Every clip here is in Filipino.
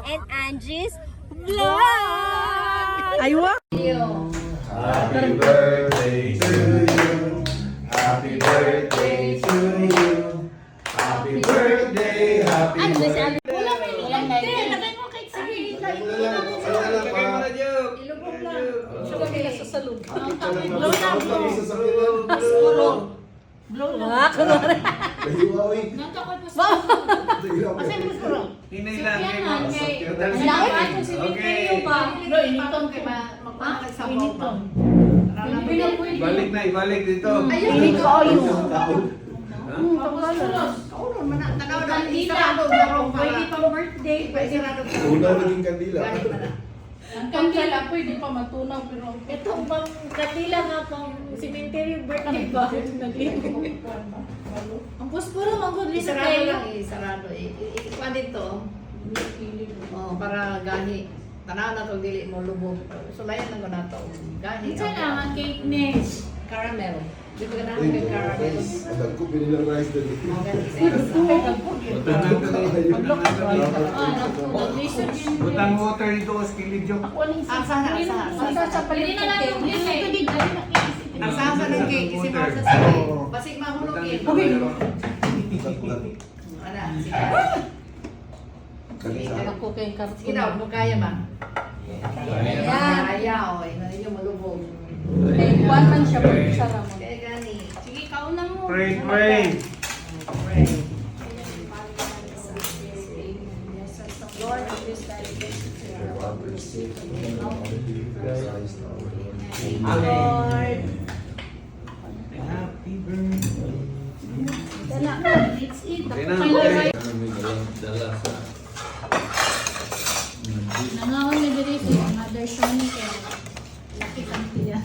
and Angie's Vlog! Aywa! Happy birthday to you. Happy birthday to you. Happy birthday, happy birthday. Wala may lagay. Lagay mo cake sa gilid. Ilubog lang. Sugar nila sa salon. Blow na, blow. Blow lang. Nantakot mo sa Masan mo siguro? Hinay lang. Okay. No, initon kay magpapakag sa bawah. Balik na, ibalik dito. Ayun, dito ayun. Pwede pang birthday. Tunaw naging kandila. Ang kandila, pwede pa matunaw, pero Ito pang kandila nga pang cemetery birthday ba? Ang puspuro magod sa Isarado kayo. lang, isarado. Ikuha dito. Oh, para gani. Tanaw na itong dili mo lubog. Sulayan lang ko na ito. Gani. Isa lang ang cake ni. Caramel. Di ba ganahan kay caramel? Alam ko, pinilang rice dali. Oh, gani. Isa-isa. Nag-listen yun. Butang water dito, skilid joke. ako ang isa. Asahan, asahan. Sa Pwede na lang yung cake. Asahan sa ng cake. Isi mo sa sige. Basig mahulogin. Ana, sige. Ako kay Sige karton. daw, mo kaya ba? Ayan. Kaya, o. Ina ninyo malubog. Kay kuwan man siya pag sa ramon. Kaya gani. Sige, kauna mo. Pray, pray. Pray. Lord, this Lord. Happy birthday. Let's eat. Okay na. Nangawan na diri si Mother Shoni kay laki kang tiya.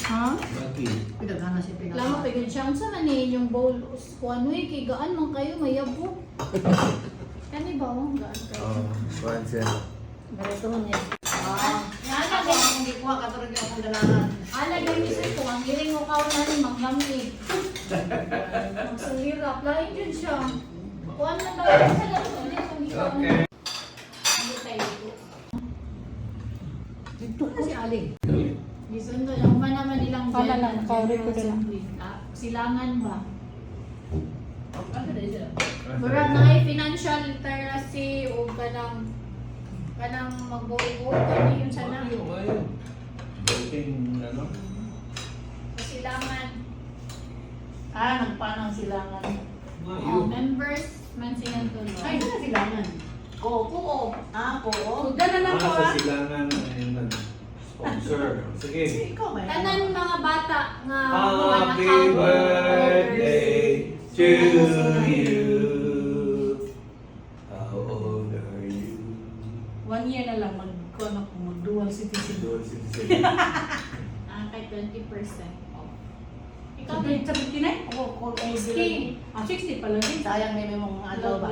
Ha? Pinagana siya pinagana. Lama pa gyud siya unsa man ni inyong bowl kuan we kay gaan man kayo mayabo. Kani ba oh gaan kayo. Barito niya. Ana Ako ang gikuha ka tulad yung akong ganahan. Ala gyud isa ko ang giring mo kaon na ni manggamit. Ang sulira lain gyud siya. Kuan man daw sa laro ni kung ikaw. Okay. Dito ko si Aling. Gisundo lang man naman ilang Pala gen- lang, kauri ko general lang. assembly. Silangan ba? Ano na siya? Murag na ay financial literacy o kanang mag-go-go kani yun sa na. Ano? Silangan. Nagpanang silangan. Members man silang tulo. Ay, ito na silangan. Oo. Ako. Sudan na lang po Sa silangan sponsor. Sige. Ikaw ba? Tanan mga bata nga Happy birthday to you. How old are you? 1 year na lang mag-dual citizen. Dual citizen. Kay 20% off. Ikaw Sabi, din. 79? Ako, 60. 60 pala din. Sayang may mong ano ba?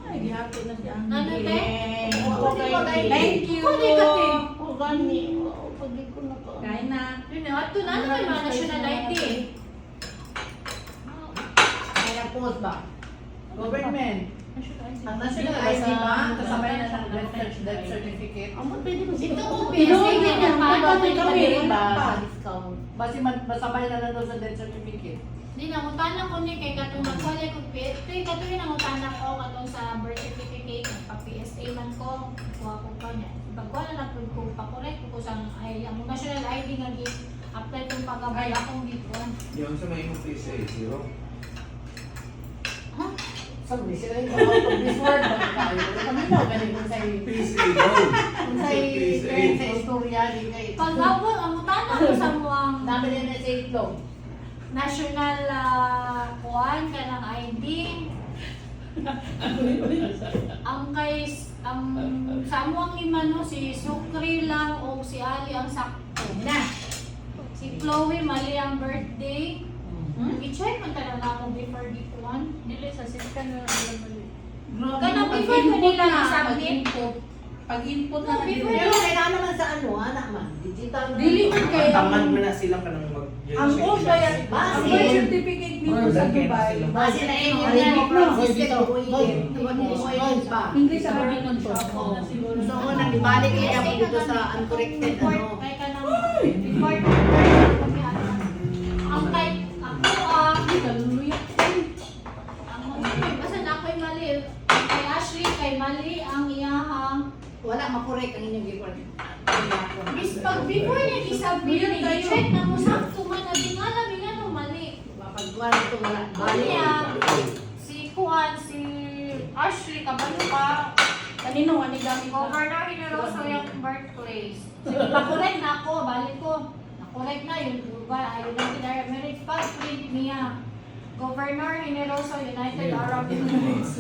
Ay, happy na si Angel. Ano, te? Thank you. Pwede ka, te. O, gani. Pwede ko na ka. Kain na. Yun na, ito na naman mga national ID. Kaya post ba? Government. Ang national ID ID ba? Kasabay na ng death certificate. Amo, pwede mo Ito siya. ko, PSA din yan. Paano Kami ito kami. kami? Ba? Discount. Basi masabay na lang doon sa death certificate. Di nangutana ko ni kay katong nagsali ko PSA. Katong yung nangutana ko katong sa birth certificate. Pa-PSA man ko. Kuha ko pa niya. Pagkuha na lang ko pa-correct ko sa ay ang national ID nga apply kong pag-abay akong dito. Yung sa may PSA, zero. Ha? Sabi sila yung out of this world ba tayo? Kami na galing kung sa'yo. PSA, go! Kung sa'yo current sa istorya, di kayo. Pag-abot, ang utana ko sa muang Dami din na sa itlog. national kuan ka ng ID. Ang kay ang sa muang lima no si Sukri lang o si Ali ang sakto. Na! Si Chloe mali ang birthday. I-check man talaga ako before dito one. Dili sa system na alam mo. Kanang before ko nila isubmit. Pag-input No, na before Pero kailangan naman sa ano, anak man. Digital na. Dili man kay Tamad mo na sila ka ng mag Ang old ba yan? Ang Base. birth certificate nito sa Dubai. Base na yun Arabic yan. na. System ko yun pa. English Arabic ng to. So, unang ibalik niya mo dito sa uncorrected ano. Kay ka nang report. Ang kay ako basta na ako'y mali. Kay Ashley, kay mali ang iyahang Wala makorek ang inyong report. Bis pag before niya isabit, i-check na mo sakto man na tingala bingano mali. Pagkuhan ito wala. Bali si Juan, si Ashley, kabalo ka. Kanino ani gamit ka? Governor Hineroso yung birthplace. Sige, nakorek na ako, balik ko. Nakorek na yun, ba? Ayun na Direct Marriage Passport niya. Governor Hineroso, United Arab Emirates.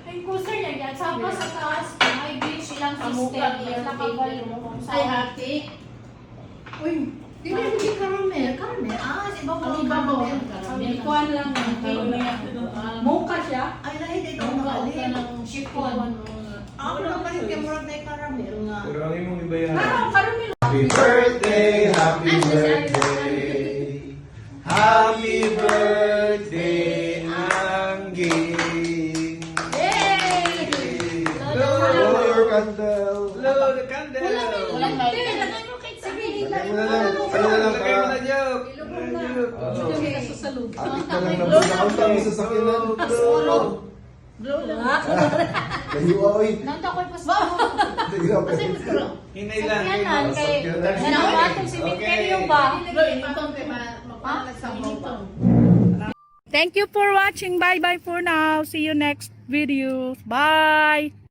Ay, kusa niya, yan. Sapa sa taas, may beach silang system. Yan nakabalo mo kung Ay, saan. hati. Uy, di ba hindi caramel? Caramel? Ah, si Babo. Ang ibabaw. Caramel. Kuan lang ang tayo niya. Mocha siya. Ay, lahi dito ang Mocha, nakali. okay ng chiffon. Ako lang kasi kaya murag na yung caramel nga. Pero ang imong ibayaran. Pero karon Happy birthday, happy birthday. Happy birthday, Angging. Yay! Blow your candle. Blow the candle. Walang Hindi, light. lagay mo kay Sabi. Lagay mo na lang. Ano na lang Lagay mo na para joke. Oh. Ito sa salud. atik na lang nabunakautan mo sa sakyanan. Blow lang. Nahiwa, oy. Nanda ko'y pasok. Grabe. Kasi mas blow. Hinay lang. Sakyanan kay Sakyanan. Nanabatong si Minterio ba? Blow, ipatong kay magpapalag sa mga. Thank you for watching. Bye bye for now. See you next video. Bye.